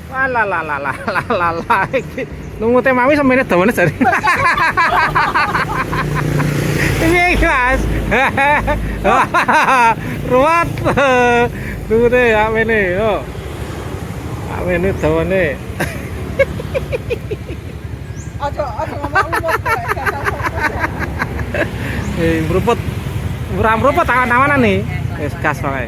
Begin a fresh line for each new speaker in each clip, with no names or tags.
Walah. Lumute mami semene dawane jare. Piye iki, Mas? Ruwet. Lumute amene yo. Amene dawane.
Aja ngomong lumut
Meruput. Murah meruput tangan-tanganan nih. Wis gas wae.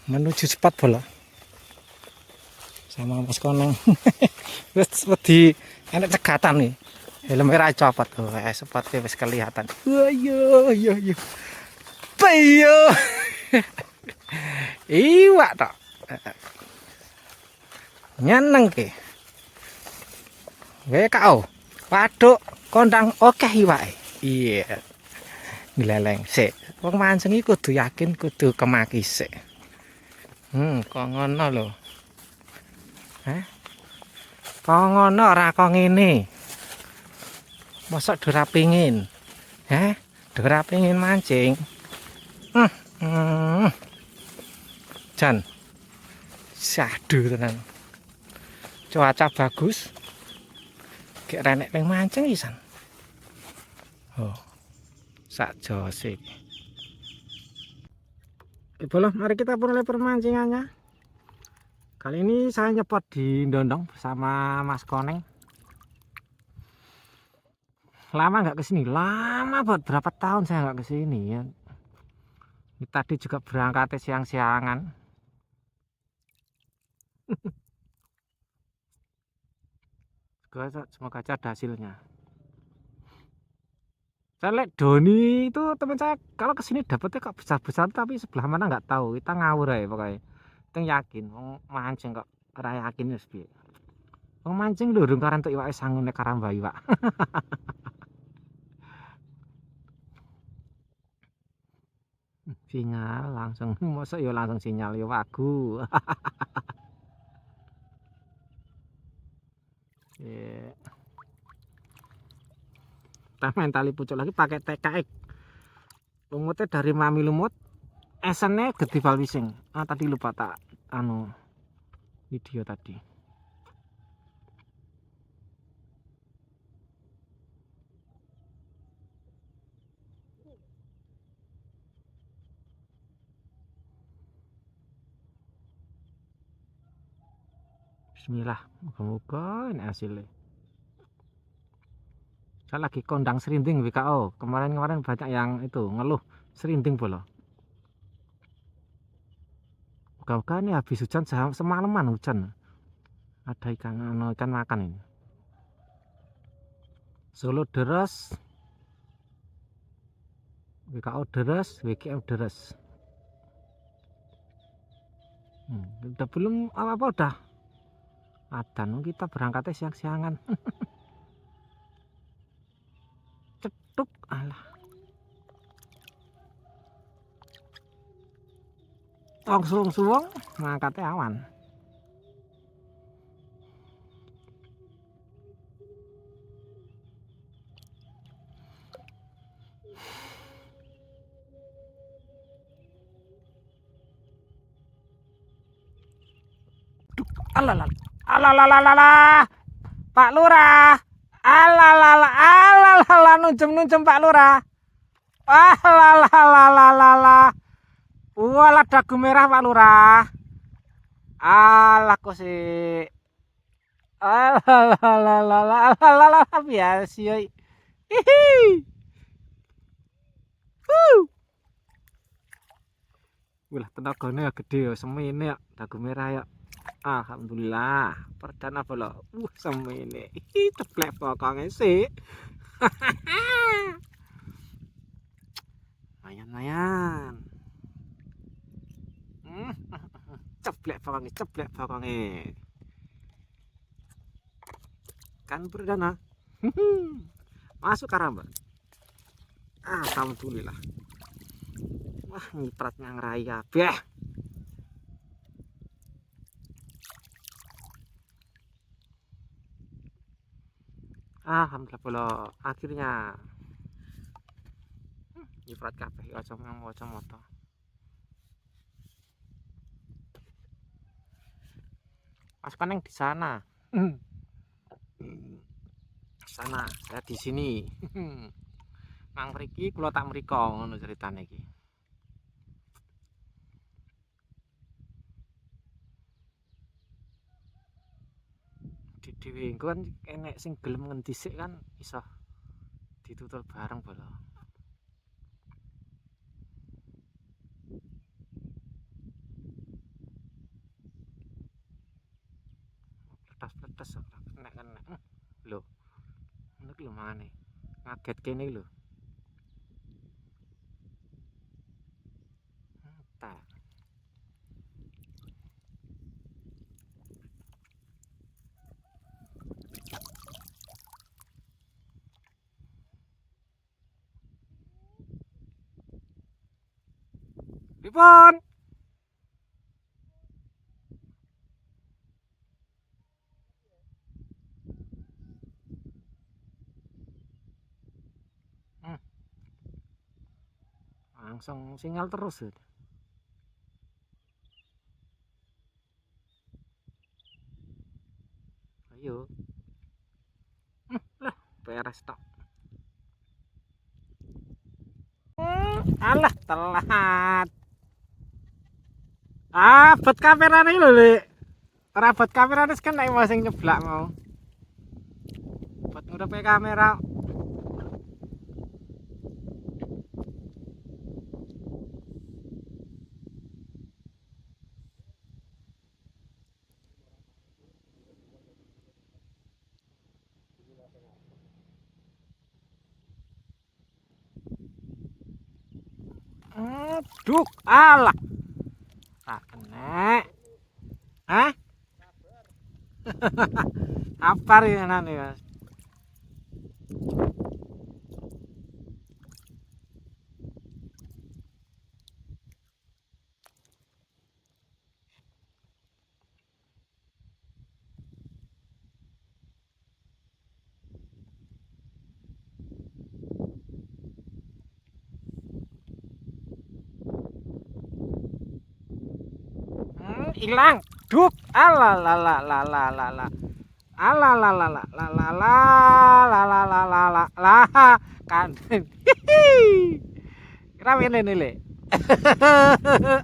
Menuju spot bola sama Mas Koneng. Wis wedi enek cegatan nih. Helmnya ra copot tuh, spotnya wis kelihatan. Yo. Bayo. Iwak tok. Nyeneng ki. WKO. Waduk kondang akeh iwake. Iya. Ngleleng sik. Wong mancing iki kudu yakin kudu kemaki sik. Kok ngono lho. Kok ngono ora kok ngene. Mosok dora pengin. Dora pengin mancing. Jan. Saduh tenan. Cuaca bagus. Gek renek peng mancing isan. Oh. Sak jose. Boleh, mari kita mulai permancingannya. Kali ini saya nyepot di Ndondong bersama Mas Koneng. Lama nggak kesini, lama buat berapa tahun saya nggak kesini ya. Tadi juga berangkat siang-siangan. Semoga aja ada hasilnya. Saya lihat Doni itu teman saya kalau kesini dapetnya kok besar-besar tapi sebelah mana nggak tahu. Kita ngawur ya pokoknya. Kita yakin, mancing kok ora yakin wis piye. Wong mancing lho durung karan entuk iwake sangune karamba iwak. Sinyal langsung, mosok ya langsung sinyal ya wagu. Yeah. Kita main tali pucuk lagi pakai TKX. Lumutnya dari Mami Lumut. Esennya gede fishing. Tadi lupa tak video tadi. Bismillah, moga-moga ini hasilnya. Saya lagi kondang serinding WKO. Kemarin banyak yang itu ngeluh serinding bola. Moga-moga ini habis hujan semalaman hujan. Ada ikan makan ini. Solo deres, WKO deres, WGM deres. Udah belum apa-apa udah. Adan kita berangkatnya siang-siangan. Cetuk alah. Wong suwung-suwung ngangkatnya awan. Alalala, Pak Lurah. Alalala, nunjem Pak Lurah. Alalala. Walah dagu merah Pak Lurah. Alah kok sih. Alalala, biasa ya. Hihi. Wah, tenagane ya gede ya, semene ya, dagu merah ya. Alhamdulillah, perdana bola. Semene. Ceplek pokoknya sih. Mayan. Ceplek pokoknya. Kan perdana. Masuk karamba. Alhamdulillah. Wah, nyipratnya ngeraya. Beh. Alhamdulillah bolo akhirnya nyiprat kabeh aja maca moto. Pasukan yang di sana. Sana, saya di sini. Nang mriki kula tak mriko ngono ceritane iki. Di dhewe kan enek sing gelem ngendi sik kan iso ditutul bareng bolo. Pletas-pletas nek kena. Lho, ngono ki lho mangane. Ngaget kene lho. Tak. Pripun? Langsung sinyal terus ya. Ayo. Lah, beres tok. Alah telat. Bot kamerane lho, Lek. Ora bot kamerane kan nek mau sing nyeblak mau. Bot ngurepe kamera. Aduh, alah. Tak kena. Hah? Apar ya nane, Mas. Hilang. Duk. Alah la la la la la la. Alah la la la la la la la la la la la la kan. Kira ngene ne, Lek.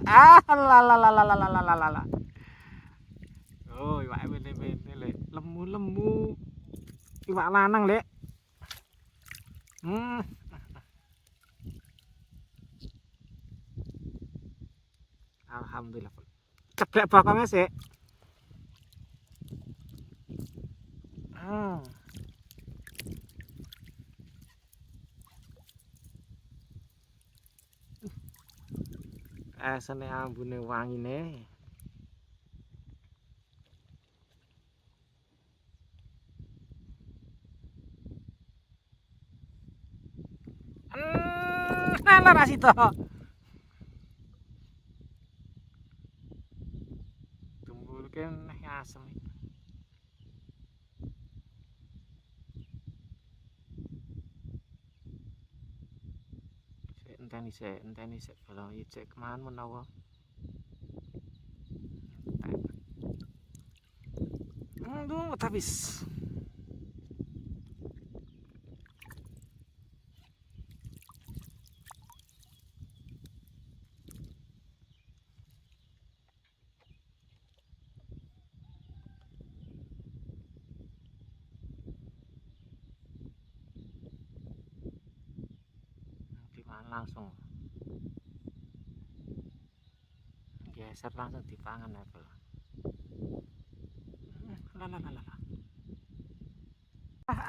Alah la la la la la la la la. Oh, iwak mene-mene, Lek. Lemu-lemu. Iwak lanang, Lek. Alhamdulillah. Ceblek bokongnya sih. Sene ambune wangine. Ala rasito. Tumbulke neh asem. Enteni sik kalau cek kemana menawa. Aduh, habis. Langsung geser langsung dipangan ya bro.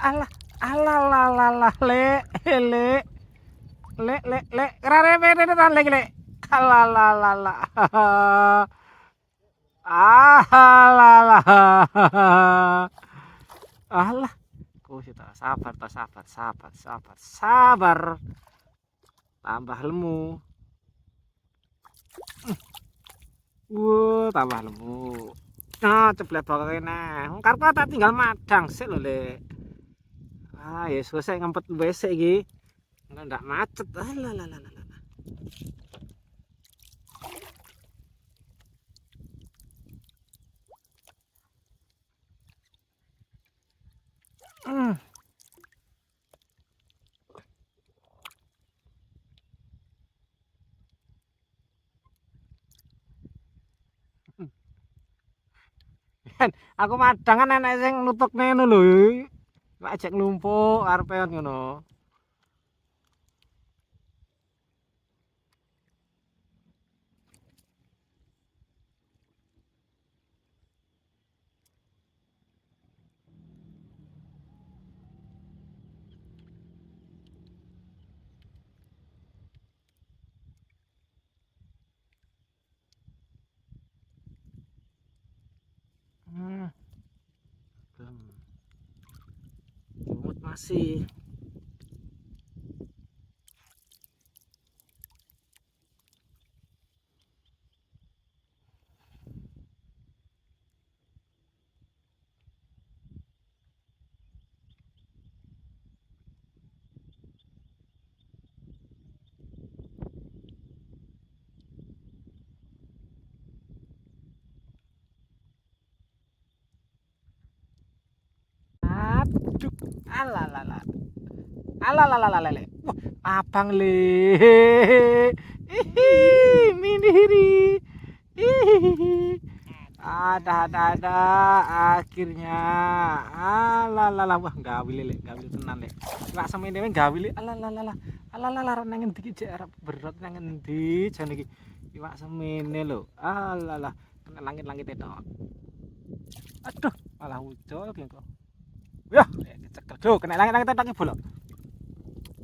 Alah alah le rare mene tan le alah alah kusih sabar tambah lemu. Tambah lemu. Nah, ceblek bokongnya nah. Karena tak tinggal madang sih lho, Lek. Ah, ya selesai ngempet WC iki. Nggak macet. Alah lah lah lah. Hmm. Aku madang kan enek sing nutukne ngono lho. Lek ajek nglumpuk arepe ngono. Hmm. Lumut masih. Aduh, alalala. Alalalalale. Wah, abang le. Hihi, minihiri. Hihihi. Ada akhirnya. Alalala, wah gawil lek, gawil tenan lek. Lak semene wae gawil. Alalala. Alalala nang endi iki jek arep berat nang endi jan iki. Iwak semene lho. Alalah, kena langit-langit itu. Aduh, malah ucul ki kok. Yah, cekel do kena langit-langit tok iki bolo.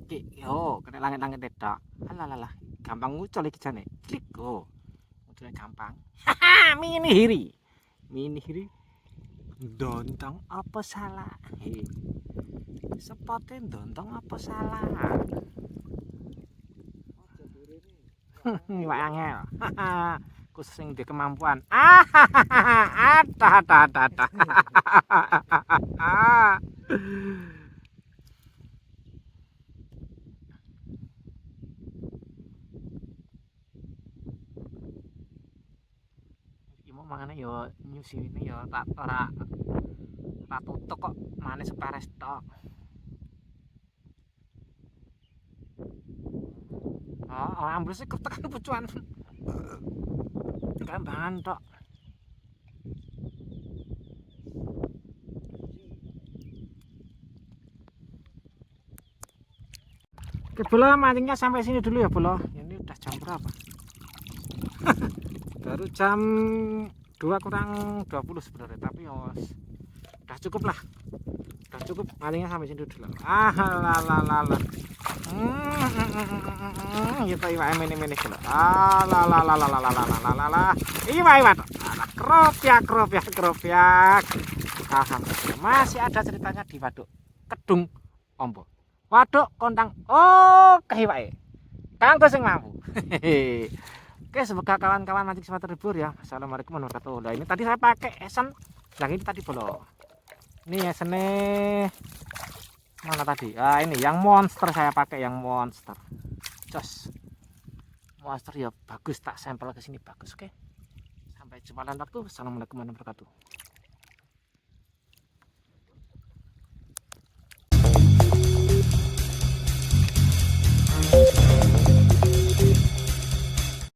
Iki yo, kena langit-langit tok. Alalala, gampang ucul iki jane. Klik go. Ucule gampang. Haha, minihiri. Minihiri. Dontong apa salah? He. Sepote dontong apa salah? Iwak angel. Haha. Khusus sing duwe kemampuan. Ada. Iki mau mangane yo nyusine yo tak ora tutuk kok mane seperes tok. Oh, ambles iki tekan pucuan. Gambangan tok. Oke, Bolo, mancingnya sampai sini dulu ya, Bolo. Ini udah jam berapa? Baru jam 2 kurang 20 sebenarnya, tapi udah cukup lah. Udah cukup mancingnya sampai sini dulu. Lah. Gitu iwak mene Bolo. Lah. Iwak. Kropiak. Alhamdulillah masih ada ceritanya di waduk Kedung Ombo. Waduk Kontang. Oh, kehiwae. Kanggo sing mampu. Oke, semoga kawan-kawan mancing semua terhibur ya. Assalamualaikum warahmatullahi wabarakatuh. Nah, ini tadi saya pakai esen yang ini tadi Bolo. Ini esennya mana tadi? Ah, ini yang monster saya pakai yang monster. Jos. Monster ya bagus, tak sampel ke sini bagus, oke. Sampai jumpa lain waktu. Assalamualaikum warahmatullahi wabarakatuh.